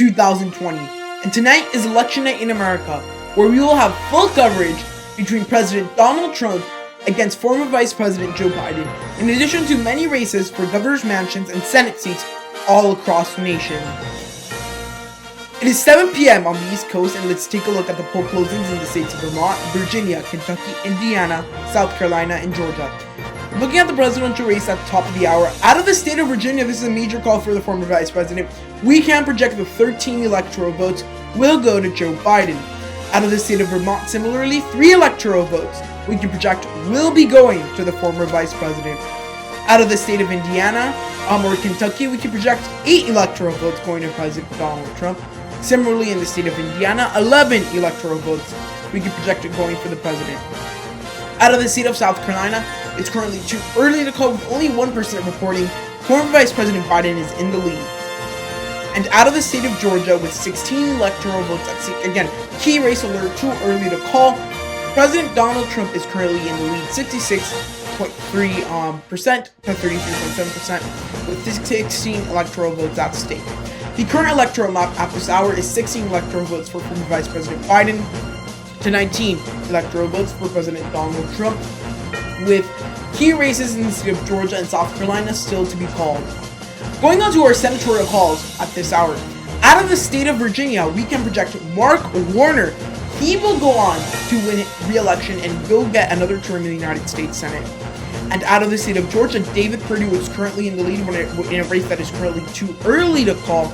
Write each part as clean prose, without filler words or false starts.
2020. And tonight is election night in America, where we will have full coverage between President Donald Trump against former Vice President Joe Biden, in addition to many races for governor's mansions and Senate seats all across the nation. It is 7 p.m. on the East Coast, and let's take a look at the poll closings in the states of Vermont, Virginia, Kentucky, Indiana, South Carolina, and Georgia. Looking at the presidential race at the top of the hour, out of the state of Virginia, this is a major call for the former vice president. We can project the 13 electoral votes will go to Joe Biden. Out of the state of Vermont, similarly, 3 electoral votes we can project will be going to the former vice president. Out of the state of Indiana or Kentucky, we can project 8 electoral votes going to President Donald Trump. Similarly, in the state of Indiana, 11 electoral votes we can project going for the president. Out of the state of South Carolina, it's currently too early to call, with only 1% reporting former Vice President Biden is in the lead. And out of the state of Georgia, with 16 electoral votes at stake, again, key race alert, too early to call, President Donald Trump is currently in the lead, 66.3% to 33.7%, with 16 electoral votes at stake. The current electoral map at this hour is 16 electoral votes for former Vice President Biden to 19 electoral votes for President Donald Trump, with key races in the state of Georgia and South Carolina still to be called. Going on to our senatorial calls at this hour. Out of the state of Virginia, we can project Mark Warner. He will go on to win re-election and will get another term in the United States Senate. And out of the state of Georgia, David Perdue is currently in the lead in a race that is currently too early to call.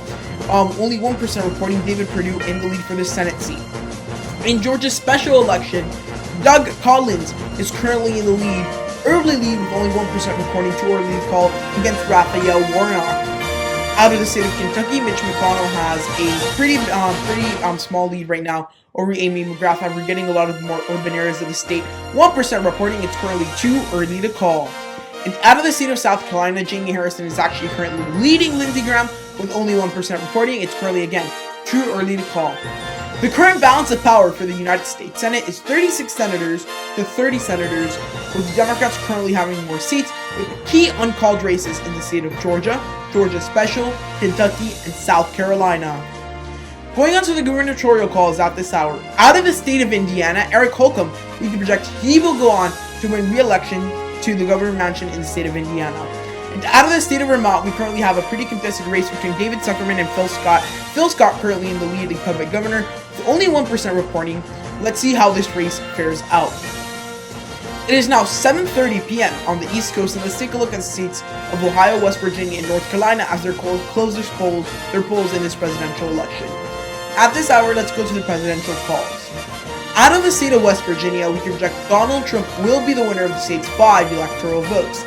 Only 1% reporting David Perdue in the lead for the Senate seat. In Georgia's special election, Doug Collins is currently in the lead, early lead, with only 1% reporting too early to call against Raphael Warnock. Out of the state of Kentucky, Mitch McConnell has a pretty small lead right now over Amy McGrath. We're getting a lot of the more urban areas of the state. 1% reporting it's currently too early to call. And out of the state of South Carolina, Jamie Harrison is actually currently leading Lindsey Graham with only 1% reporting. It's currently, again, too early to call. The current balance of power for the United States Senate is 36 senators to 30 senators, with the Democrats currently having more seats, with key uncalled races in the state of Georgia, Georgia Special, Kentucky, and South Carolina. Going on to the gubernatorial calls at this hour. Out of the state of Indiana, Eric Holcomb, we can project he will go on to win re-election to the governor mansion in the state of Indiana. And out of the state of Vermont, we currently have a pretty contested race between David Zuckerman and Phil Scott. Phil Scott currently in the lead, incumbent governor, with only 1% reporting. Let's see how this race fares out. It is now 7:30 p.m. on the East Coast, and let's take a look at the states of Ohio, West Virginia, and North Carolina as they close their polls in this presidential election. At this hour, let's go to the presidential calls. Out of the state of West Virginia, we can project Donald Trump will be the winner of the state's 5 electoral votes.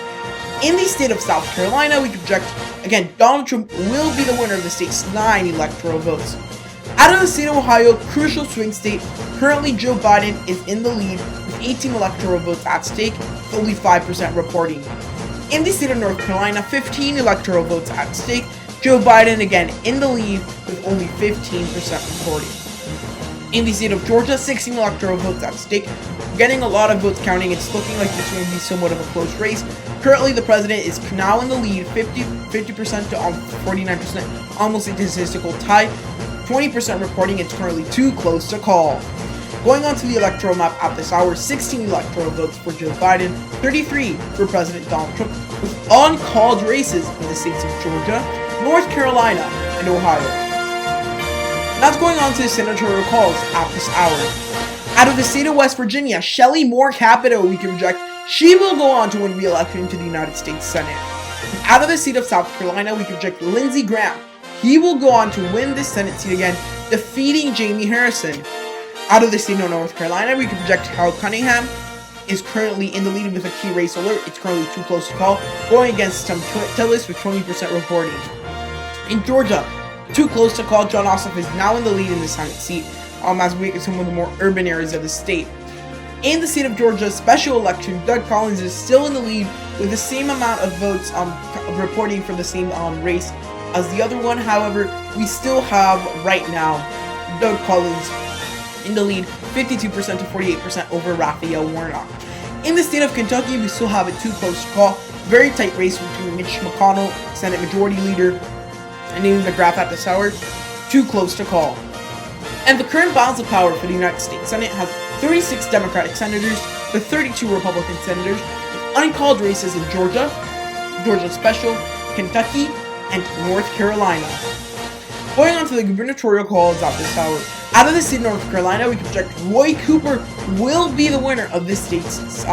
In the state of South Carolina, we can project, again, Donald Trump will be the winner of the state's 9 electoral votes. Out of the state of Ohio, crucial swing state, currently Joe Biden is in the lead with 18 electoral votes at stake, with only 5% reporting. In the state of North Carolina, 15 electoral votes at stake, Joe Biden again in the lead with only 15% reporting. In the state of Georgia, 16 electoral votes at stake, getting a lot of votes counting. It's looking like it's going to be somewhat of a close race. Currently, the president is now in the lead, 50% to 49%, almost a statistical tie. 20% reporting it's currently too close to call. Going on to the electoral map at this hour, 16 electoral votes for Joe Biden, 33 for President Donald Trump, with uncalled races in the states of Georgia, North Carolina, and Ohio. That's going on to the senatorial calls at this hour. Out of the state of West Virginia, Shelley Moore Capito, we can project she will go on to win re-election to the United States Senate. Out of the state of South Carolina, we can project Lindsey Graham. He will go on to win this Senate seat again, defeating Jamie Harrison. Out of the state of North Carolina, we can project Harold Cunningham is currently in the lead with a key race alert. It's currently too close to call, going against Tom Tillis with 20% reporting. In Georgia, too close to call, John Ossoff is now in the lead in the Senate seat, as we get some of the more urban areas of the state. In the state of Georgia special election, Doug Collins is still in the lead with the same amount of votes reporting for the same race as the other one. However, we still have right now Doug Collins in the lead, 52% to 48% over Raphael Warnock. In the state of Kentucky, we still have it too close to call. Very tight race between Mitch McConnell, Senate Majority Leader, and Amy McGrath at this hour. too close to call. And the current balance of power for the United States Senate has 36 Democratic senators to 32 Republican senators, with uncalled races in Georgia, Georgia Special, Kentucky, and North Carolina. Going on to the gubernatorial calls at this hour. Out of the state of North Carolina, we can project Roy Cooper will be the winner of this state's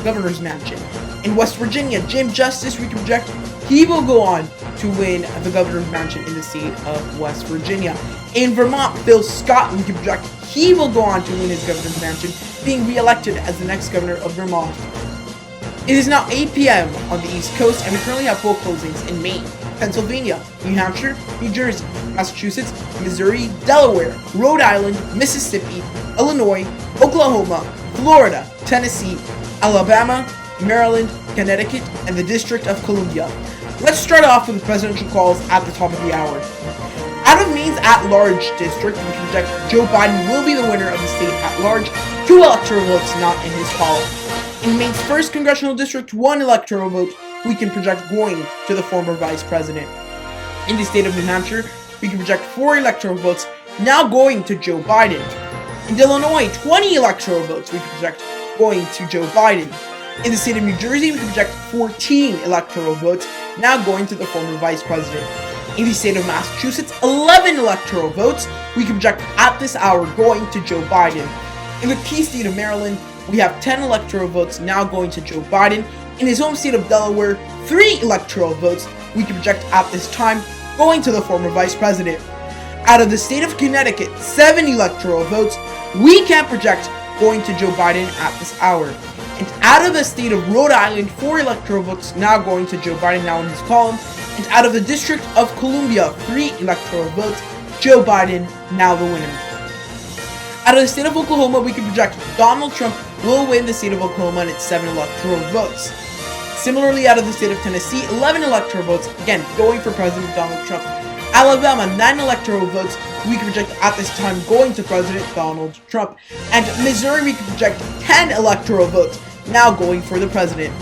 governor's mansion. In West Virginia, Jim Justice, we can project he will go on to win the governor's mansion in the state of West Virginia. In Vermont, Phil Scott, we can project he will go on to win his governor's mansion, being re-elected as the next governor of Vermont. It is now 8 p.m. on the East Coast, and we currently have poll closings in Maine, Pennsylvania, New Hampshire, New Jersey, Massachusetts, Missouri, Delaware, Rhode Island, Mississippi, Illinois, Oklahoma, Florida, Tennessee, Alabama, Maryland, Connecticut, and the District of Columbia. Let's start off with the presidential calls at the top of the hour. Out of Maine's at-large district, we can project Joe Biden will be the winner of the state at-large, 2 electoral votes not in his column. In Maine's 1st congressional district, 1 electoral vote we can project going to the former vice president. In the state of New Hampshire, we can project 4 electoral votes now going to Joe Biden. In Illinois, 20 electoral votes we can project going to Joe Biden. In the state of New Jersey, we can project 14 electoral votes now going to the former vice president. In the state of Massachusetts, 11 electoral votes we can project at this hour going to Joe Biden. In the key state of Maryland, we have 10 electoral votes now going to Joe Biden. In his home state of Delaware, 3 electoral votes we can project at this time going to the former vice president. Out of the state of Connecticut, 7 electoral votes we can project going to Joe Biden at this hour. And out of the state of Rhode Island, 4 electoral votes now going to Joe Biden now in his column. And out of the District of Columbia, 3 electoral votes, Joe Biden now the winner. Out of the state of Oklahoma, we can project Donald Trump will win the state of Oklahoma and its 7 electoral votes. Similarly, out of the state of Tennessee, 11 electoral votes, again, going for President Donald Trump. Alabama, 9 electoral votes we can project at this time going to President Donald Trump. And Missouri, we can project 10 electoral votes now going for the president.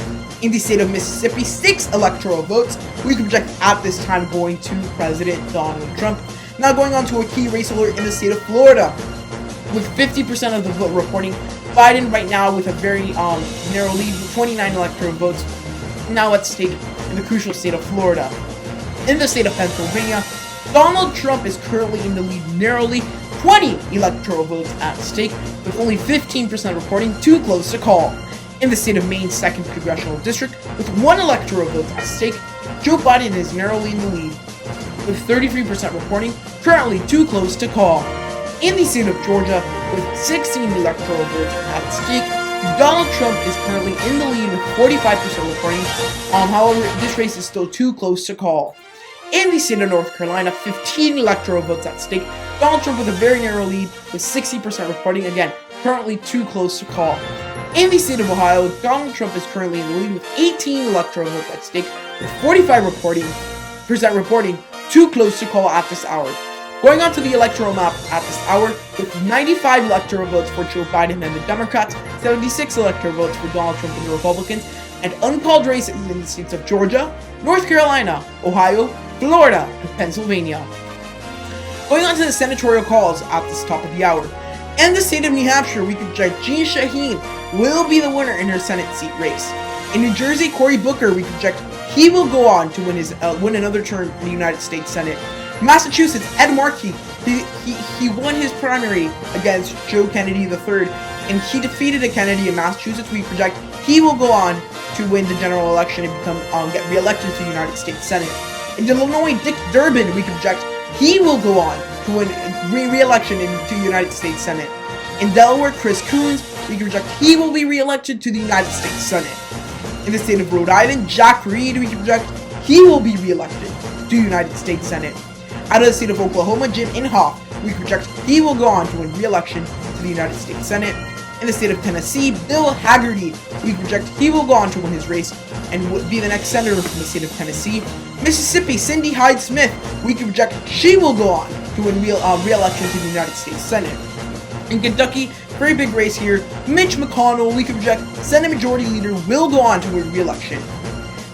In the state of Mississippi, 6 electoral votes we can project at this time going to President Donald Trump. Now going on to a key race alert in the state of Florida. With 50% of the vote reporting, Biden right now with a very narrow lead with 29 electoral votes now at stake in the crucial state of Florida. In the state of Pennsylvania, Donald Trump is currently in the lead narrowly, 20 electoral votes at stake, with only 15% reporting too close to call. In the state of Maine's 2nd congressional district, with 1 electoral vote at stake, Joe Biden is narrowly in the lead, with 33% reporting currently too close to call. In the state of Georgia, with 16 electoral votes at stake, Donald Trump is currently in the lead with 45% reporting. However, this race is still too close to call. In the state of North Carolina, 15 electoral votes at stake. Donald Trump with a very narrow lead with 60% reporting. Again, currently too close to call. In the state of Ohio, Donald Trump is currently in the lead with 18 electoral votes at stake, with 45% reporting too close to call at this hour. Going on to the electoral map at this hour, with 95 electoral votes for Joe Biden and the Democrats, 76 electoral votes for Donald Trump and the Republicans, and uncalled races in the states of Georgia, North Carolina, Ohio, Florida, and Pennsylvania. Going on to the senatorial calls at this top of the hour. In the state of New Hampshire, we can project Jean Shaheen will be the winner in her Senate seat race. In New Jersey, Cory Booker, we can project he will go on to win another term in the United States Senate. Massachusetts, Ed Markey, he won his primary against Joe Kennedy III, and he defeated a Kennedy in Massachusetts. We project he will go on to win the general election and get re-elected to the United States Senate. In Illinois, Dick Durbin, we can project he will go on to win re-election to the United States Senate. In Delaware, Chris Coons, we can project he will be re-elected to the United States Senate. In the state of Rhode Island, Jack Reed, we can project he will be re-elected to the United States Senate. Out of the state of Oklahoma, Jim Inhofe, we can project he will go on to win re-election to the United States Senate. In the state of Tennessee, Bill Hagerty, we can project he will go on to win his race and be the next senator from the state of Tennessee. Mississippi, Cindy Hyde-Smith, we can project she will go on to win re-election to the United States Senate. In Kentucky, very big race here, Mitch McConnell, we can project Senate Majority Leader will go on to win re-election.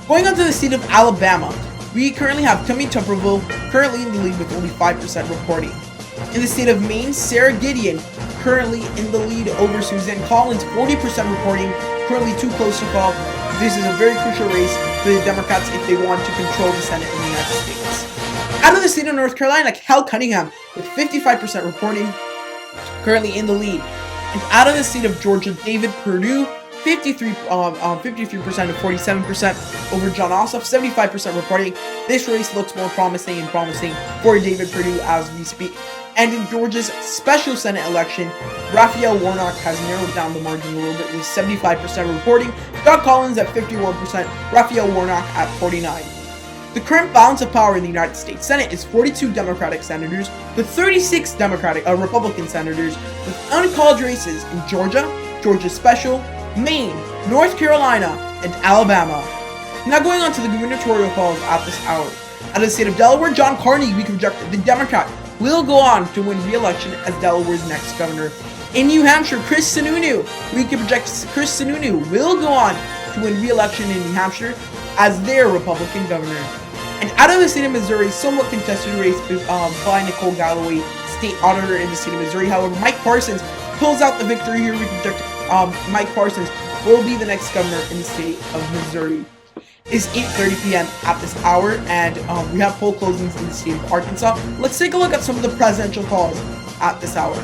Going on to the state of Alabama, we currently have Tommy Tuberville currently in the lead with only 5% reporting. In the state of Maine, Sarah Gideon currently in the lead over Suzanne Collins, 40% reporting, currently too close to call. This is a very crucial race for the Democrats if they want to control the Senate in the United States. Out of the state of North Carolina, Cal Cunningham with 55% reporting, currently in the lead. And out of the state of Georgia, David Perdue, 53% to 47% over John Ossoff, 75% reporting. This race looks more promising for David Perdue as we speak. And in Georgia's special Senate election, Raphael Warnock has narrowed down the margin a little bit with 75% reporting, Doug Collins at 51%, Raphael Warnock at 49%. The current balance of power in the United States Senate is 42 Democratic senators to 36 Republican senators with uncalled races in Georgia, Georgia Special, Maine, North Carolina, and Alabama. Now going on to the gubernatorial calls at this hour. Out of the state of Delaware, John Carney, we can project the Democrat, will go on to win re-election as Delaware's next governor. In New Hampshire, Chris Sununu, we can project Chris Sununu will go on to win re-election in New Hampshire as their Republican governor. And out of the state of Missouri, somewhat contested race by Nicole Galloway, state auditor in the state of Missouri. However, Mike Parsons pulls out the victory here. We project Mike Parsons will be the next governor in the state of Missouri. It's 8:30 p.m. at this hour, and we have poll closings in the state of Arkansas. Let's take a look at some of the presidential calls at this hour.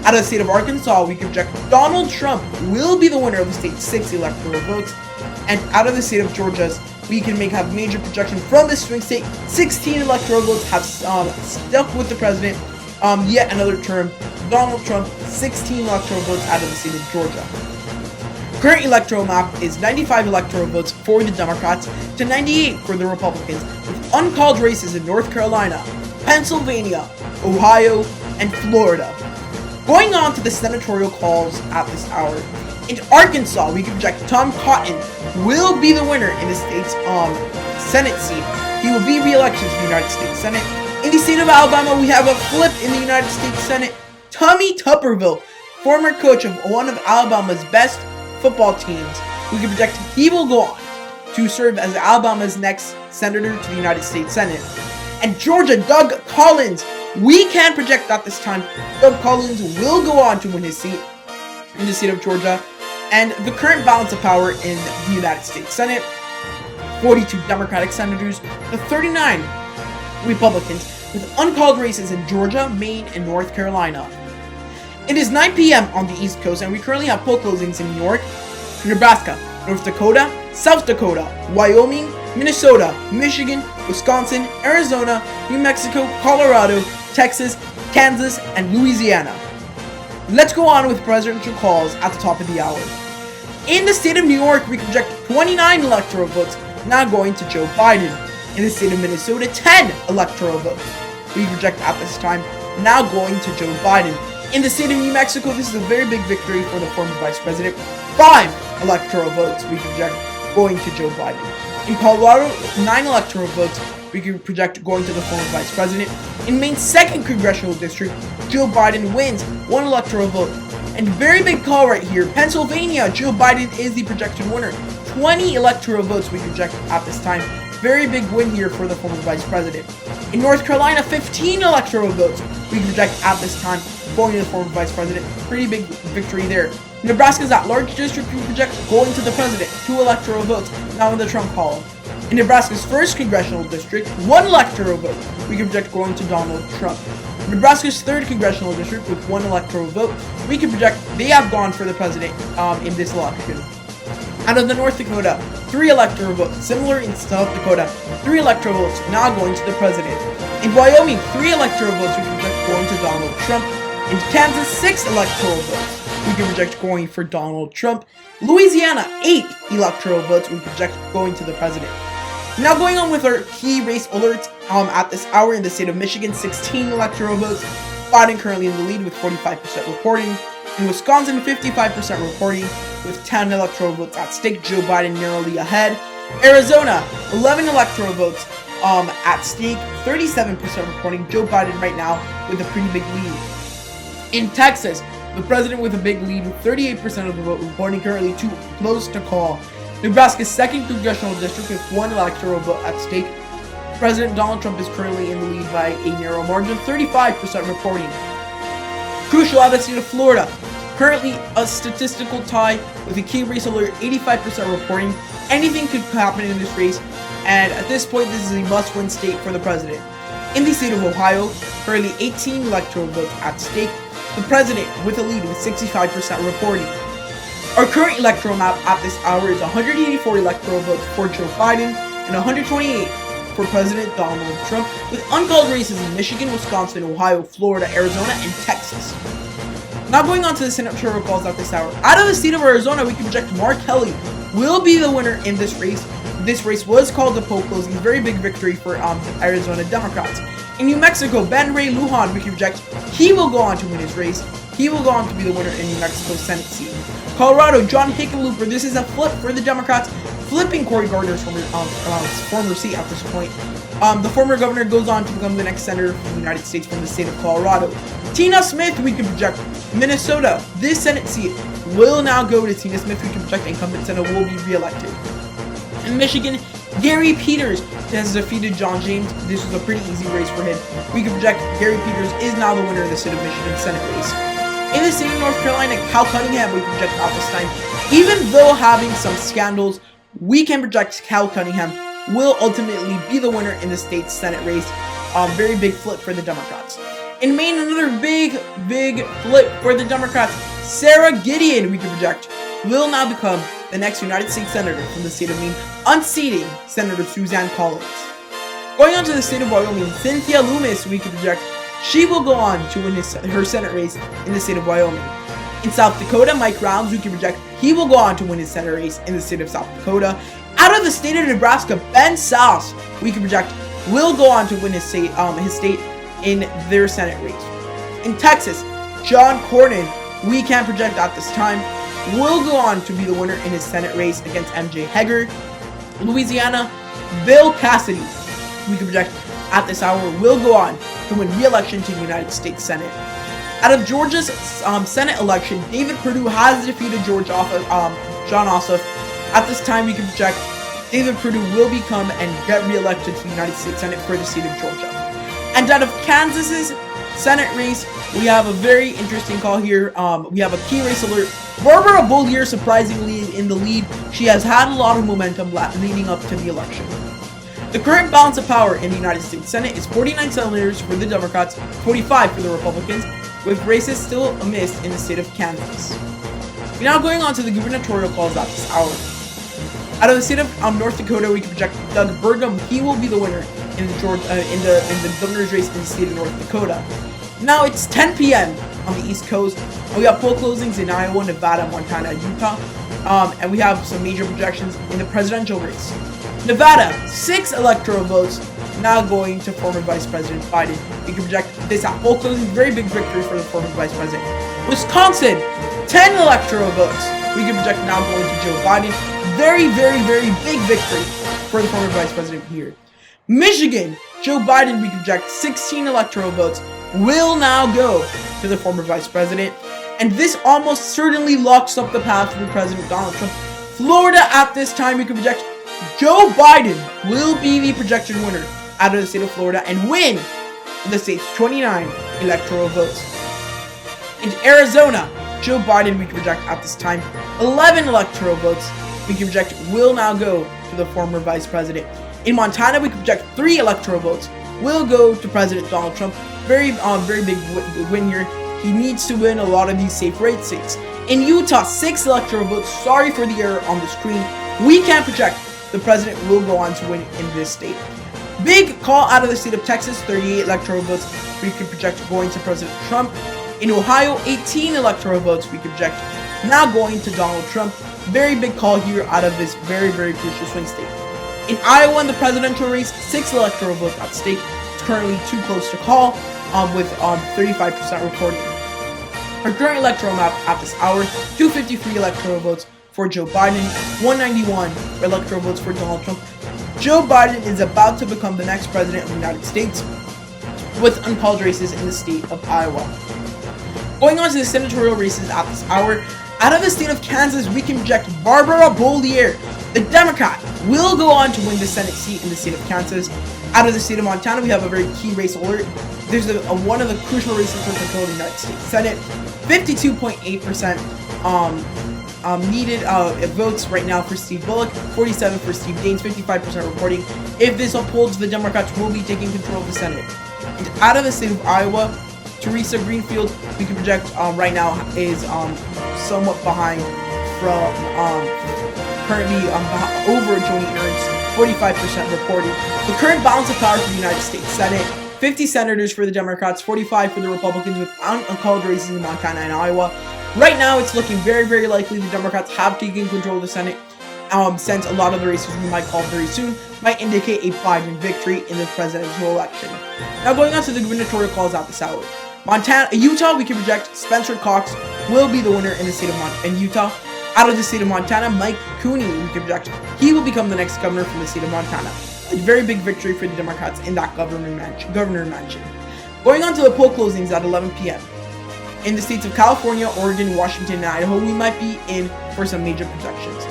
Out of the state of Arkansas, we can project Donald Trump will be the winner of the state's 6 electoral votes. And out of the state of Georgia, we can have major projection from this swing state. 16 electoral votes have stuck with the president yet another term. Donald Trump, 16 electoral votes out of the state of Georgia. Current electoral map is 95 electoral votes for the Democrats to 98 for the Republicans, with uncalled races in North Carolina, Pennsylvania, Ohio, and Florida. Going on to the senatorial calls at this hour. In Arkansas, we can project Tom Cotton will be the winner in the state's Senate seat. He will be re-elected to the United States Senate. In the state of Alabama, we have a flip in the United States Senate. Tommy Tuberville, former coach of one of Alabama's best football teams, we can project he will go on to serve as Alabama's next senator to the United States Senate. And Georgia, Doug Collins, we can project at this time Doug Collins will go on to win his seat in the state of Georgia. And the current balance of power in the United States Senate, 42 Democratic senators to 39 Republicans, with uncalled races in Georgia, Maine, and North Carolina. It is 9 p.m. on the East Coast, and we currently have poll closings in New York, Nebraska, North Dakota, South Dakota, Wyoming, Minnesota, Michigan, Wisconsin, Arizona, New Mexico, Colorado, Texas, Kansas, and Louisiana. Let's go on with presidential calls at the top of the hour. In the state of New York, we can project 29 electoral votes now going to Joe Biden. In the state of Minnesota, 10 electoral votes we project at this time now going to Joe Biden. In the state of New Mexico, this is a very big victory for the former vice president. 5 electoral votes we project going to Joe Biden. In Colorado, 9 electoral votes we can project going to the former vice president. In Maine's 2nd congressional district, Joe Biden wins 1 electoral vote. And very big call right here, Pennsylvania, Joe Biden is the projected winner. 20 electoral votes we project at this time. Very big win here for the former vice president. In North Carolina, 15 electoral votes we project at this time going to the former vice president. Pretty big victory there. Nebraska's at-large district we project going to the president. 2 electoral votes now in the Trump column. In Nebraska's 1st congressional district, 1 electoral vote we can project going to Donald Trump. Nebraska's 3rd congressional district with 1 electoral vote, we can project they have gone for the president in this election. Out of the North Dakota, 3 electoral votes. Similar in South Dakota, 3 electoral votes now going to the president. In Wyoming, 3 electoral votes we can project going to Donald Trump. In Kansas, 6 electoral votes we can project going for Donald Trump. Louisiana, 8 electoral votes we project going to the president. Now going on with our key race alerts at this hour. In the state of Michigan, 16 electoral votes. Biden currently in the lead with 45% reporting. In Wisconsin, 55% reporting with 10 electoral votes at stake. Joe Biden narrowly ahead. Arizona, 11 electoral votes at stake, 37% reporting. Joe Biden right now with a pretty big lead. In Texas, the president with a big lead with 38% of the vote reporting, currently too close to call. Nebraska's 2nd congressional district with 1 electoral vote at stake. President Donald Trump is currently in the lead by a narrow margin, 35% reporting. Crucial out of the state of Florida, currently a statistical tie with a key race alert, 85% reporting. Anything could happen in this race, and at this point, this is a must-win state for the president. In the state of Ohio, currently 18 electoral votes at stake. The president with a lead with 65% reporting. Our current electoral map at this hour is 184 electoral votes for Joe Biden and 128 for President Donald Trump, with uncalled races in Michigan, Wisconsin, Ohio, Florida, Arizona, and Texas. Now going on to the senatorial calls at this hour. Out of the state of Arizona, we can project Mark Kelly will be the winner in this race. This race was called the poll closing, very big victory for Arizona Democrats. In New Mexico, Ben Ray Lujan, we can project he will go on to win his race. He will go on to be the winner in New Mexico Senate seat. Colorado, John Hickenlooper, this is a flip for the Democrats, flipping Cory Gardner's former seat at this point. The former governor goes on to become the next senator from the United States from the state of Colorado. Tina Smith, we can project Minnesota. This Senate seat will now go to Tina Smith. We can project incumbent senator will be reelected. In Michigan, Gary Peters has defeated John James. This was a pretty easy race for him. We can project Gary Peters is now the winner of the state of Michigan Senate race. In the state of North Carolina, Cal Cunningham, we can project at this time. Even though having some scandals, we can project Cal Cunningham will ultimately be the winner in the state's Senate race. Very big flip for the Democrats. In Maine, another big flip for the Democrats. Sarah Gideon, we can project, will now become the next United States Senator from the state of Maine, unseating Senator Suzanne Collins. Going on to the state of Wyoming, Cynthia Loomis, we can project, she will go on to win her Senate race in the state of Wyoming. In South Dakota, Mike Rounds, we can project, he will go on to win his Senate race in the state of South Dakota. Out of the state of Nebraska, Ben Sasse, we can project, will go on to win his state in their Senate race. In Texas, John Cornyn, we can project at this time, will go on to be the winner in his Senate race against MJ Heger. Louisiana, Bill Cassidy, we can project at this hour, will go on to win re-election to the United States Senate. Out of Georgia's Senate election, David Perdue has defeated John Ossoff. At this time, we can project David Perdue will become and get re-elected to the United States Senate for the state of Georgia. And out of Kansas's Senate race, we have a very interesting call here. We have a key race alert. Barbara Bollier surprisingly in the lead. She has had a lot of momentum leading up to the election. The current balance of power in the United States Senate is 49 senators for the Democrats, 45 for the Republicans, with races still amidst in the state of Kansas. We're now going on to the gubernatorial calls at this hour. Out of the state of North Dakota, we can project Doug Burgum. He will be the winner in the governor's race in the state of North Dakota. Now it's 10 p.m. on the East Coast. We have poll closings in Iowa, Nevada, Montana, Utah, and we have some major projections in the presidential race. Nevada, 6 electoral votes now going to former Vice President Biden. We can project this at poll closings, very big victory for the former Vice President. Wisconsin, 10 electoral votes. We can project now going to Joe Biden. Very big victory for the former Vice President here. Michigan, Joe Biden, we can project 16 electoral votes will now go to the former Vice President. And this almost certainly locks up the path for President Donald Trump. Florida, at this time, we can project Joe Biden will be the projected winner out of the state of Florida and win the state's 29 electoral votes. In Arizona, Joe Biden, we can project at this time 11 electoral votes we can project will now go to the former Vice President. In Montana, we can project 3 electoral votes will go to President Donald Trump. Very big win here. He needs to win a lot of these safe rate states. In Utah, 6 electoral votes. Sorry for the error on the screen. We can project the president will go on to win in this state. Big call out of the state of Texas, 38 electoral votes we could project going to President Trump. In Ohio, 18 electoral votes we could project now going to Donald Trump. Very big call here out of this very crucial swing state. In Iowa, in the presidential race, 6 electoral votes at stake. It's currently too close to call with 35% reporting. Our current electoral map at this hour, 253 electoral votes for Joe Biden, 191 electoral votes for Donald Trump. Joe Biden is about to become the next president of the United States with uncalled races in the state of Iowa. Going on to the senatorial races at this hour, out of the state of Kansas, we can project Barbara Bollier, the Democrat, will go on to win the Senate seat in the state of Kansas. Out of the state of Montana, we have a very key race alert. There's one of the crucial races for control of the United States Senate. 52.8% needed votes right now for Steve Bullock, 47 for Steve Daines, 55% reporting. If this upholds, the Democrats will be taking control of the Senate. And out of the state of Iowa, Teresa Greenfield, we can project right now is somewhat behind from currently over Joni Ernst, 45% reporting. The current balance of power for the United States Senate: 50 senators for the Democrats, 45 for the Republicans, with uncalled races in Montana and Iowa. Right now, it's looking very, very likely the Democrats have taken control of the Senate, since a lot of the races we might call very soon might indicate a Biden victory in the presidential election. Now, going on to the gubernatorial calls out this hour. Utah, we can project Spencer Cox will be the winner in the state of Utah. Out of the state of Montana, Mike Cooney, we can project he will become the next governor from the state of Montana. A very big victory for the Democrats in that governor mansion. Going on to the poll closings at 11 p.m. In the states of California, Oregon, Washington, and Idaho, we might be in for some major projections.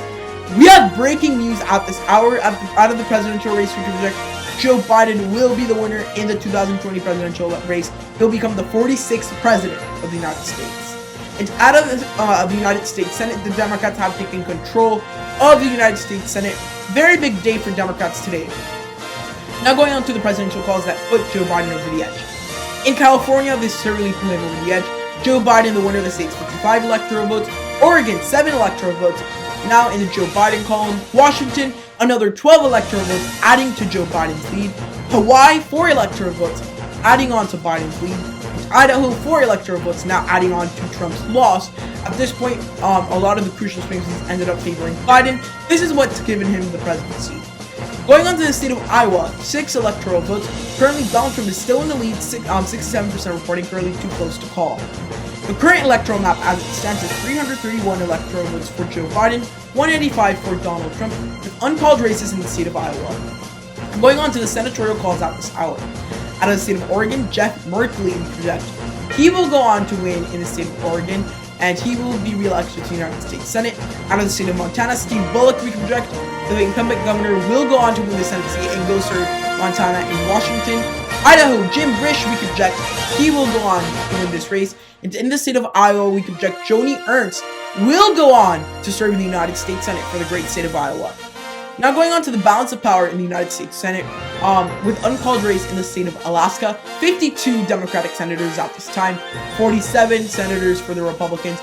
We have breaking news at this hour. Out of the presidential race, we can project Joe Biden will be the winner in the 2020 presidential race. He'll become the 46th president of the United States. And out of the United States Senate, the Democrats have taken control of the United States Senate. Very big day for Democrats today. Now going on to the presidential calls that put Joe Biden over the edge. In California, this certainly put him over the edge. Joe Biden, the winner of the state's 55 electoral votes. Oregon, 7 electoral votes. Now in the Joe Biden column. Washington, another 12 electoral votes, adding to Joe Biden's lead. Hawaii, 4 electoral votes, adding on to Biden's lead. Idaho, 4 electoral votes, now adding on to Trump's loss. At this point, a lot of the crucial swing states ended up favoring Biden. This is what's given him the presidency. Going on to the state of Iowa, 6 electoral votes. Currently, Donald Trump is still in the lead, 67% reporting, currently too close to call. The current electoral map as it stands is 331 electoral votes for Joe Biden, 185 for Donald Trump, with uncalled races in the state of Iowa. Going on to the senatorial calls out this hour. Out of the state of Oregon, Jeff Merkley, we project he will go on to win in the state of Oregon, and he will be re-elected to the United States Senate. Out of the state of Montana, Steve Bullock, we project the incumbent governor will go on to win the Senate seat and go serve Montana and Washington. Idaho, Jim Risch, we project he will go on to win this race. And in the state of Iowa, we project Joni Ernst will go on to serve in the United States Senate for the great state of Iowa. Now going on to the balance of power in the United States Senate, with uncalled race in the state of Alaska, 52 Democratic senators at this time, 47 senators for the Republicans.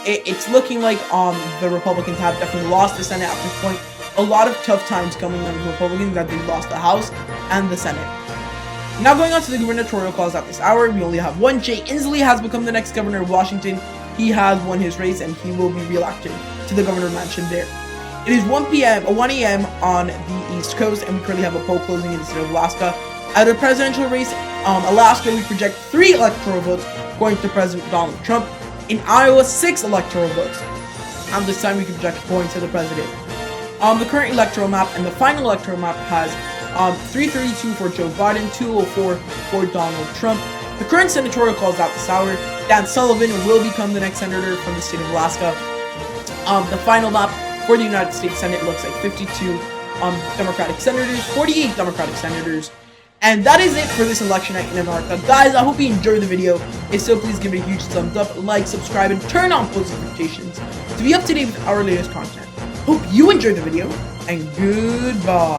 It's looking like the Republicans have definitely lost the Senate at this point. A lot of tough times coming on the Republicans that they've lost the House and the Senate. Now going on to the gubernatorial calls at this hour, we only have one. Jay Inslee has become the next governor of Washington. He has won his race and he will be re-elected to the governor mansion there. It is 1 a.m. on the East Coast, and we currently have a poll closing in the state of Alaska. At the presidential race, Alaska, we project 3 electoral votes going to President Donald Trump. In Iowa, 6 electoral votes. And this time we can project going to the president. The current electoral map and the final electoral map has 332 for Joe Biden, 204 for Donald Trump. The current senatorial calls out this hour. Dan Sullivan will become the next senator from the state of Alaska. The final map for the United States Senate looks like 52 Democratic senators, 48 Democratic senators. And that is it for this election night in America. Guys, I hope you enjoyed the video. If so, please give it a huge thumbs up, like, subscribe, and turn on post notifications to be up to date with our latest content. Hope you enjoyed the video, and goodbye.